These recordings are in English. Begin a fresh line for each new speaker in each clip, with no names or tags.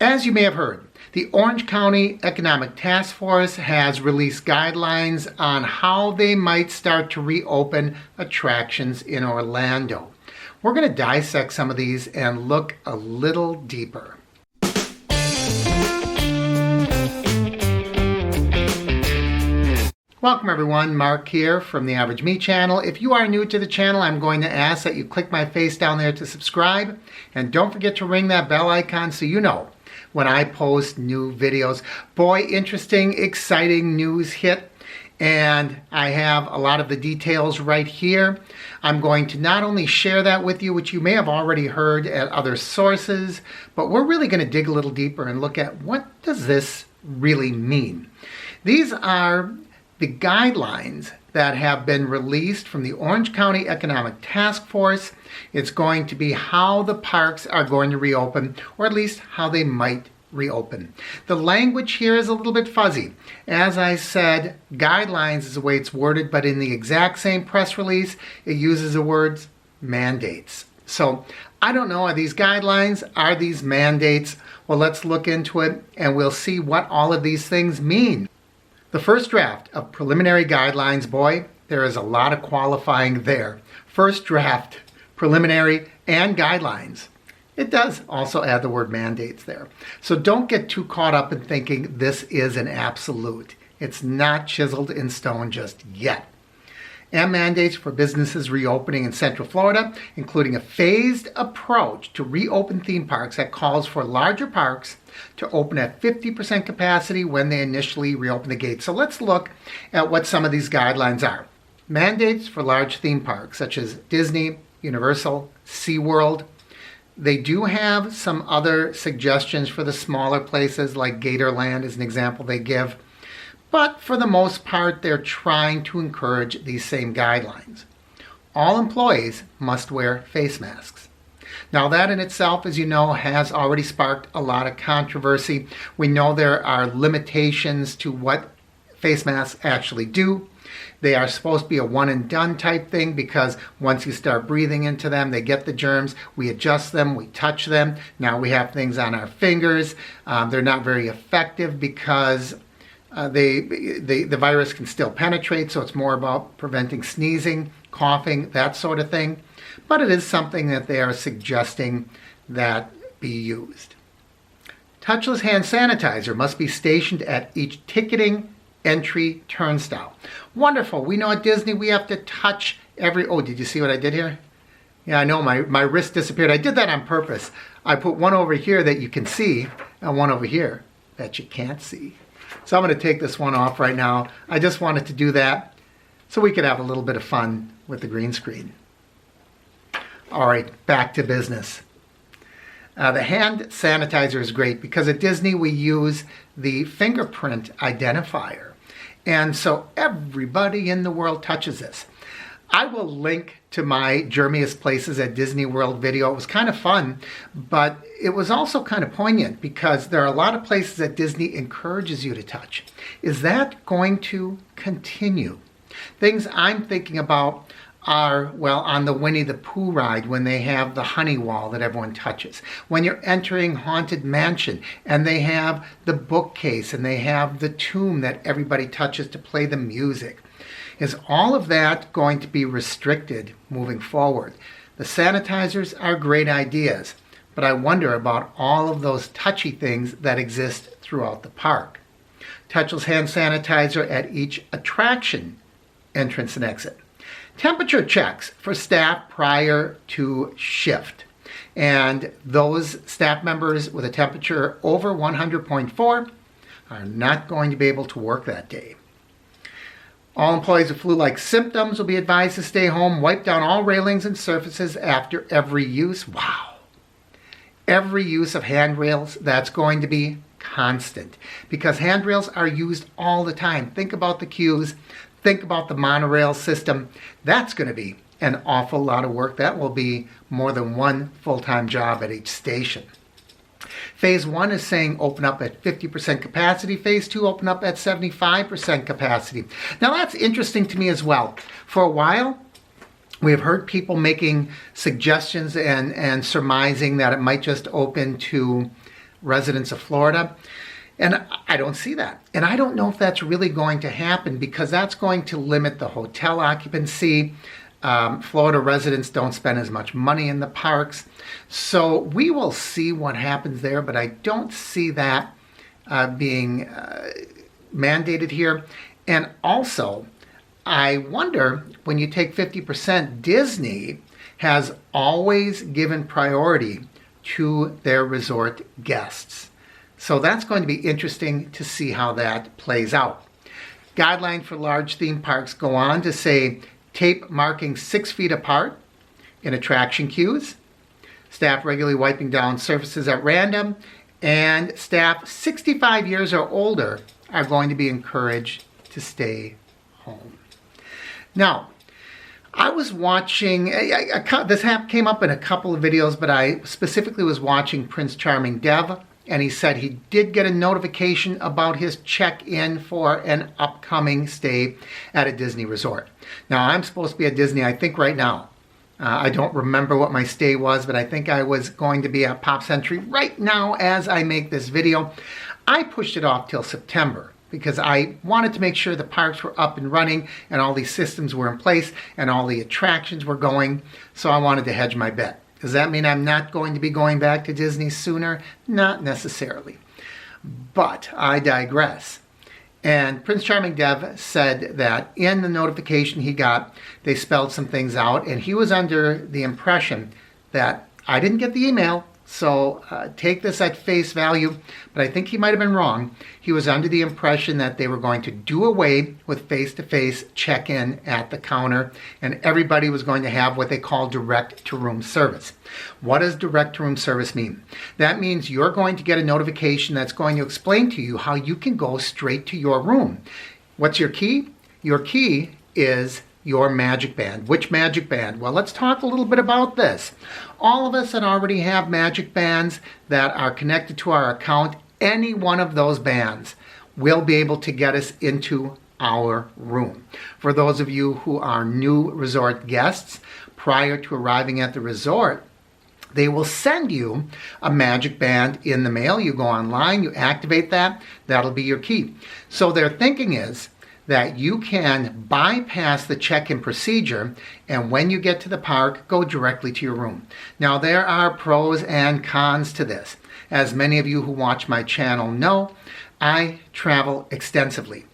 As you may have heard, the Orange County Economic Task Force has released guidelines on how they might start to reopen attractions in Orlando. We're going to dissect some of these and look a little deeper. Welcome everyone, Mark here from the Average Me channel. If you are new to the channel, I'm going to ask that you click my face down there to subscribe. And don't forget to ring that bell icon so you know when I post new videos. Boy, interesting, exciting news hit. And I have a lot of the details right here. I'm going to not only share that with you, which you may have already heard at other sources, but we're really going to dig a little deeper and look at what does this really mean. These are the guidelines that have been released from the Orange County Economic Task Force. It's going to be how the parks are going to reopen, or at least how they might reopen. The language here is a little bit fuzzy. As I said, guidelines is the way it's worded, but in the exact same press release, it uses the words mandates. So I don't know, are these guidelines? Are these mandates? Well, let's look into it and we'll see what all of these things mean. The first draft of preliminary guidelines, boy, there is a lot of qualifying there. First draft, preliminary, and guidelines. It does also add the word mandates there. So don't get too caught up in thinking this is an absolute. It's not chiseled in stone just yet. And mandates for businesses reopening in Central Florida, including a phased approach to reopen theme parks that calls for larger parks to open at 50% capacity when they initially reopen the gates. So let's look at what some of these guidelines are. Mandates for large theme parks such as Disney, Universal, SeaWorld. They do have some other suggestions for the smaller places like Gatorland is an example they give. But for the most part, they're trying to encourage these same guidelines. All employees must wear face masks. Now that in itself, as you know, has already sparked a lot of controversy. We know there are limitations to what face masks actually do. They are supposed to be a one and done type thing because once you start breathing into them, they get the germs. We adjust them, we touch them. Now we have things on our fingers. They're not very effective because the virus can still penetrate, so it's more about preventing sneezing, coughing, that sort of thing. But it is something that they are suggesting that be used. Touchless hand sanitizer must be stationed at each ticketing entry turnstile. Wonderful. We know at Disney we have to touch every... Oh, did you see what I did here? Yeah, I know my wrist disappeared. I did that on purpose. I put one over here that you can see and one over here that you can't see. So I'm going to take this one off right now. I just wanted to do that so we could have a little bit of fun with the green screen. All right, back to business. The hand sanitizer is great because at Disney we use the fingerprint identifier. And so everybody in the world touches this. I will link to my Jermiest Places at Disney World video. It was kind of fun, but it was also kind of poignant because there are a lot of places that Disney encourages you to touch. Is that going to continue? Things I'm thinking about are, well, on the Winnie the Pooh ride when they have the honey wall that everyone touches. When you're entering Haunted Mansion and they have the bookcase and they have the tomb that everybody touches to play the music. Is all of that going to be restricted moving forward? The sanitizers are great ideas, but I wonder about all of those touchy things that exist throughout the park. Touchless hand sanitizer at each attraction entrance and exit. Temperature checks for staff prior to shift. And those staff members with a temperature over 100.4 are not going to be able to work that day. All employees with flu-like symptoms will be advised to stay home, wipe down all railings and surfaces after every use. Wow. Every use of handrails, that's going to be constant because handrails are used all the time. Think about the queues. Think about the monorail system. That's going to be an awful lot of work. That will be more than one full-time job at each station. Phase 1 is saying open up at 50% capacity. Phase 2, open up at 75% capacity. Now that's interesting to me as well. For a while, we have heard people making suggestions and surmising that it might just open to residents of Florida. And I don't see that. And I don't know if that's really going to happen because that's going to limit the hotel occupancy. Florida residents don't spend as much money in the parks. So we will see what happens there, but I don't see that being mandated here. And also, I wonder, when you take 50%, Disney has always given priority to their resort guests. So that's going to be interesting to see how that plays out. Guidelines for large theme parks go on to say tape marking 6 feet apart in attraction queues, staff regularly wiping down surfaces at random, and staff 65 years or older are going to be encouraged to stay home. Now, I was watching, this came up in a couple of videos, but I specifically was watching Prince Charming Dev, and he said he did get a notification about his check-in for an upcoming stay at a Disney resort. Now, I'm supposed to be at Disney, I think, right now. I don't remember what my stay was, but I think I was going to be at Pop Century right now as I make this video. I pushed it off till September because I wanted to make sure the parks were up and running and all these systems were in place and all the attractions were going, so I wanted to hedge my bet. Does that mean I'm not going to be going back to Disney sooner? Not necessarily. But I digress. And Prince Charming Dev said that in the notification he got, they spelled some things out, and he was under the impression that I didn't get the email, so take this at face value, but I think he might have been wrong. He was under the impression that they were going to do away with face-to-face check-in at the counter, and everybody was going to have what they call direct-to-room service. What does direct-to-room service mean? That means you're going to get a notification that's going to explain to you how you can go straight to your room. What's your key? Your key is your Magic Band. Which Magic Band? Well, let's talk a little bit about this. All of us that already have Magic Bands that are connected to our account, any one of those bands will be able to get us into our room. For those of you who are new resort guests, prior to arriving at the resort, they will send you a Magic Band in the mail. You go online, you activate that, that'll be your key. So their thinking is that you can bypass the check-in procedure and when you get to the park, go directly to your room. Now, there are pros and cons to this. As many of you who watch my channel know, I travel extensively.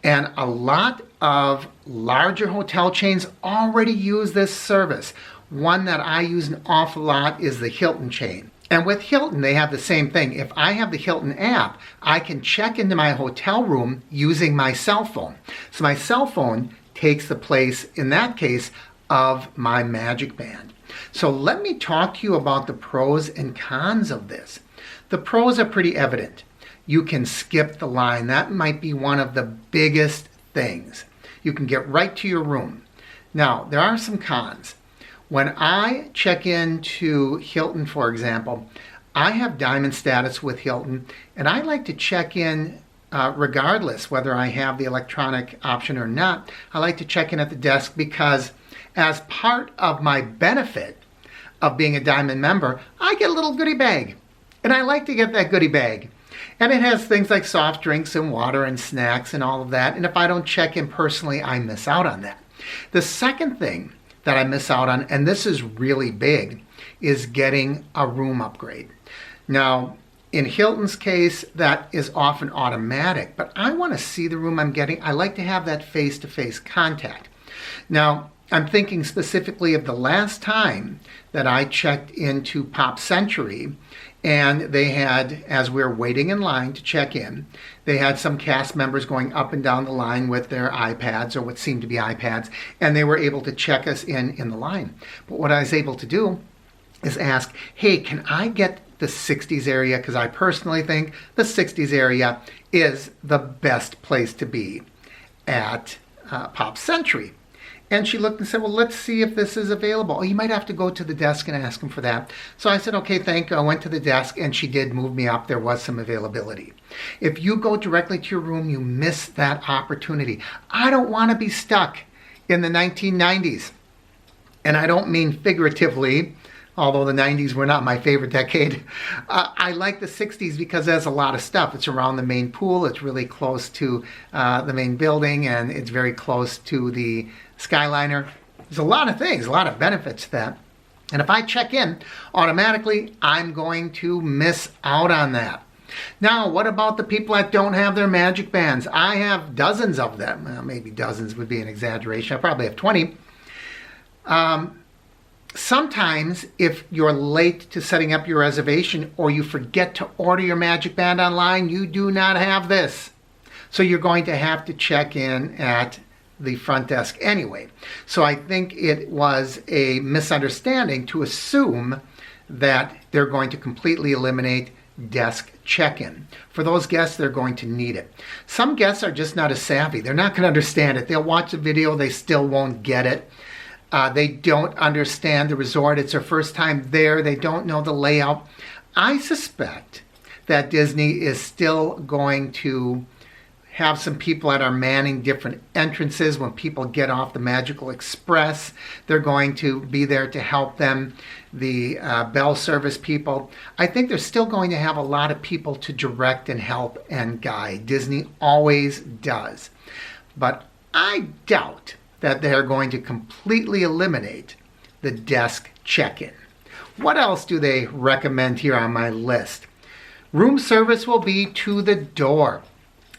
And a lot of larger hotel chains already use this service. One that I use an awful lot is the Hilton chain. And with Hilton, they have the same thing. If I have the Hilton app, I can check into my hotel room using my cell phone. So my cell phone takes the place, in that case, of my Magic Band. So let me talk to you about the pros and cons of this. The pros are pretty evident. You can skip the line. That might be one of the biggest things. You can get right to your room. Now, there are some cons. When I check into Hilton, for example, I have diamond status with Hilton, and I like to check in regardless whether I have the electronic option or not. I like to check in at the desk because as part of my benefit of being a diamond member, I get a little goodie bag, and I like to get that goodie bag. And it has things like soft drinks and water and snacks and all of that, and if I don't check in personally, I miss out on that. The second thing that I miss out on, and this is really big, is getting a room upgrade. Now, in Hilton's case, that is often automatic, but I want to see the room I'm getting. I like to have that face-to-face contact. Now, I'm thinking specifically of the last time that I checked into Pop Century, and they had, as we were waiting in line to check in, they had some cast members going up and down the line with their iPads, or what seemed to be iPads, and they were able to check us in the line. But what I was able to do is ask, hey, can I get the 60s area? Because I personally think the 60s area is the best place to be at Pop Century. And she looked and said, well, let's see if this is available. Oh, you might have to go to the desk and ask them for that. So I said, okay, thank you. I went to the desk, and she did move me up. There was some availability. If you go directly to your room, you miss that opportunity. I don't want to be stuck in the 1990s. And I don't mean figuratively, although the 90s were not my favorite decade. I like the 60s because there's a lot of stuff. It's around the main pool, it's really close to the main building, and it's very close to the Skyliner. There's a lot of things, a lot of benefits to that. And if I check in, automatically I'm going to miss out on that. Now, what about the people that don't have their Magic Bands? I have dozens of them. Well, maybe dozens would be an exaggeration. I probably have 20. Sometimes if you're late to setting up your reservation or you forget to order your Magic Band online, you do not have this. So you're going to have to check in at the front desk anyway. So I think it was a misunderstanding to assume that they're going to completely eliminate desk check-in. For those guests, they're going to need it. Some guests are just not as savvy. They're not going to understand it. They'll watch the video, they still won't get it. They don't understand the resort. It's their first time there. They don't know the layout. I suspect that Disney is still going to have some people that are manning different entrances when people get off the Magical Express. They're going to be there to help them. The bell service people. I think they're still going to have a lot of people to direct and help and guide. Disney always does. But I doubt that they're going to completely eliminate the desk check-in. What else do they recommend here on my list? Room service will be to the door,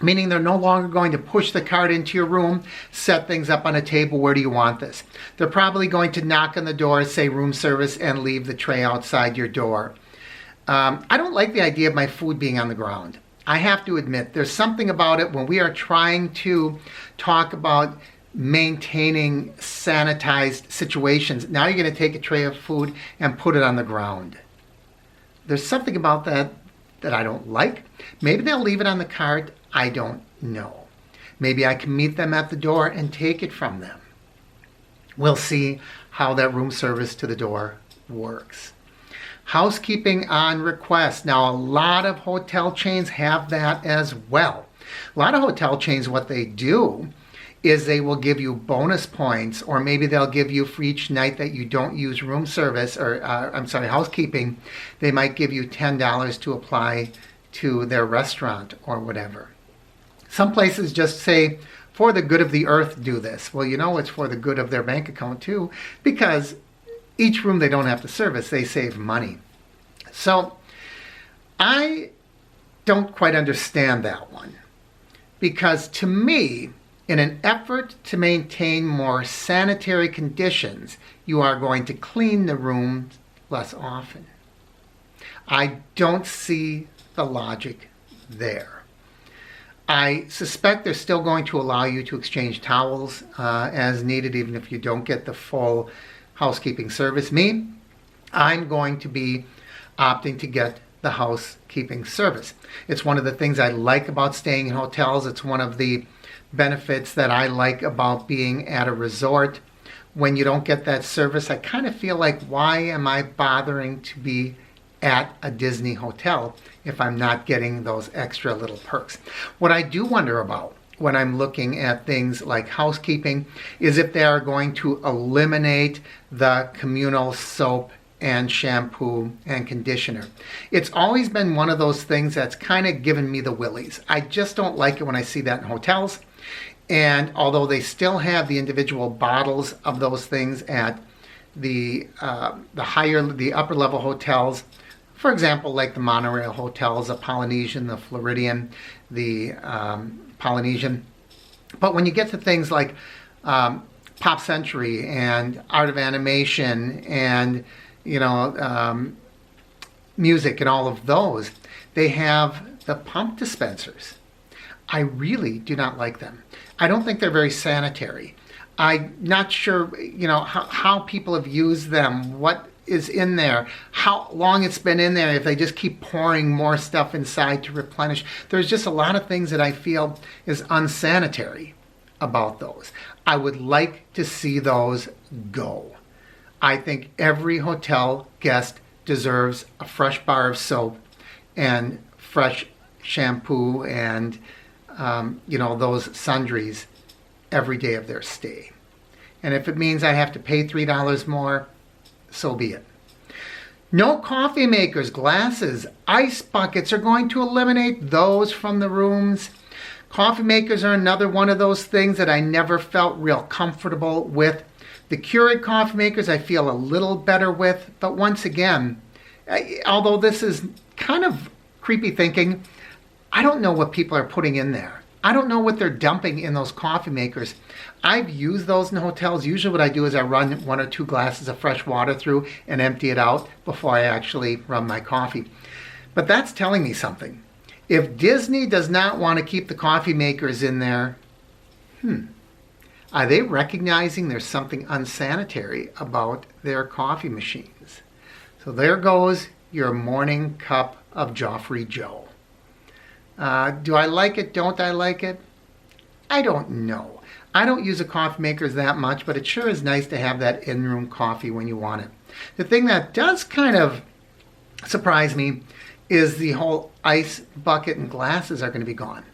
meaning they're no longer going to push the cart into your room, set things up on a table. Where do you want this? They're probably going to knock on the door, say room service, and leave the tray outside your door. I don't like the idea of my food being on the ground. I have to admit, there's something about it when we are trying to talk about maintaining sanitized situations. Now you're going to take a tray of food and put it on the ground. There's something about that I don't like. Maybe they'll leave it on the cart. I don't know. Maybe I can meet them at the door and take it from them. We'll see how that room service to the door works. Housekeeping on request. Now, a lot of hotel chains have that as well. A lot of hotel chains, what they do is they will give you bonus points, or maybe they'll give you for each night that you don't use room service, or housekeeping, they might give you $10 to apply to their restaurant or whatever. Some places just say, for the good of the earth, do this. Well, you know it's for the good of their bank account too, because each room they don't have to service, they save money. So I don't quite understand that one, because to me, in an effort to maintain more sanitary conditions, you are going to clean the rooms less often. I don't see the logic there. I suspect they're still going to allow you to exchange towels as needed, even if you don't get the full housekeeping service. Me, I'm going to be opting to get the housekeeping service. It's one of the things I like about staying in hotels. It's one of the benefits that I like about being at a resort. When you don't get that service, I kind of feel like, why am I bothering to be at a Disney hotel if I'm not getting those extra little perks? What I do wonder about when I'm looking at things like housekeeping is if they are going to eliminate the communal soap and shampoo and conditioner. It's always been one of those things that's kind of given me the willies. I just don't like it when I see that in hotels. And although they still have the individual bottles of those things at the upper level hotels, for example, like the monorail hotels, the Polynesian, the Floridian, the Polynesian. But when you get to things like Pop Century and Art of Animation and music and all of those, they have the pump dispensers. I really do not like them. I don't think they're very sanitary. I'm not sure, how people have used them, what is in there, how long it's been in there, if they just keep pouring more stuff inside to replenish. There's just a lot of things that I feel is unsanitary about those. I would like to see those go. I think every hotel guest deserves a fresh bar of soap and fresh shampoo and those sundries every day of their stay. And if it means I have to pay $3 more, so be it. No coffee makers, glasses, ice buckets are going to eliminate those from the rooms. Coffee makers are another one of those things that I never felt real comfortable with. The Keurig coffee makers I feel a little better with, but once again, although this is kind of creepy thinking, I don't know what people are putting in there. I don't know what they're dumping in those coffee makers. I've used those in hotels. Usually what I do is I run 1 or 2 glasses of fresh water through and empty it out before I actually run my coffee. But that's telling me something. If Disney does not want to keep the coffee makers in there, are they recognizing there's something unsanitary about their coffee machines? So there goes your morning cup of Joffrey Joe. Do I like it? Don't I like it? I don't know. I don't use a coffee maker that much, but it sure is nice to have that in-room coffee when you want it. The thing that does kind of surprise me is the whole ice bucket and glasses are going to be gone.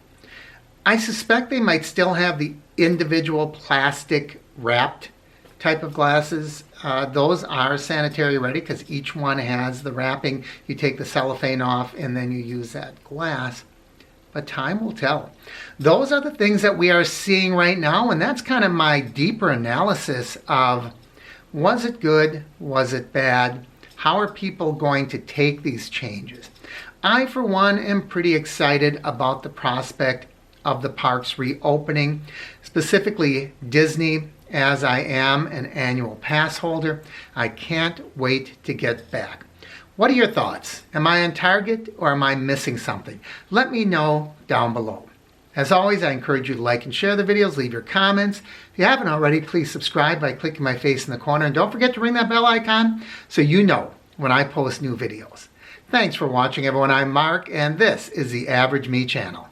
I suspect they might still have the individual plastic wrapped type of glasses. Those are sanitary ready because each one has the wrapping. You take the cellophane off and then you use that glass. But time will tell. Those are the things that we are seeing right now, and that's kind of my deeper analysis of, was it good? Was it bad? How are people going to take these changes? I, for one, am pretty excited about the prospect of the parks reopening, specifically Disney, as I am an annual pass holder. I can't wait to get back. What are your thoughts? Am I on target or am I missing something? Let me know down below. As always, I encourage you to like and share the videos, leave your comments. If you haven't already, please subscribe by clicking my face in the corner. And don't forget to ring that bell icon so you know when I post new videos. Thanks for watching, everyone. I'm Mark, and this is the Average Me Channel.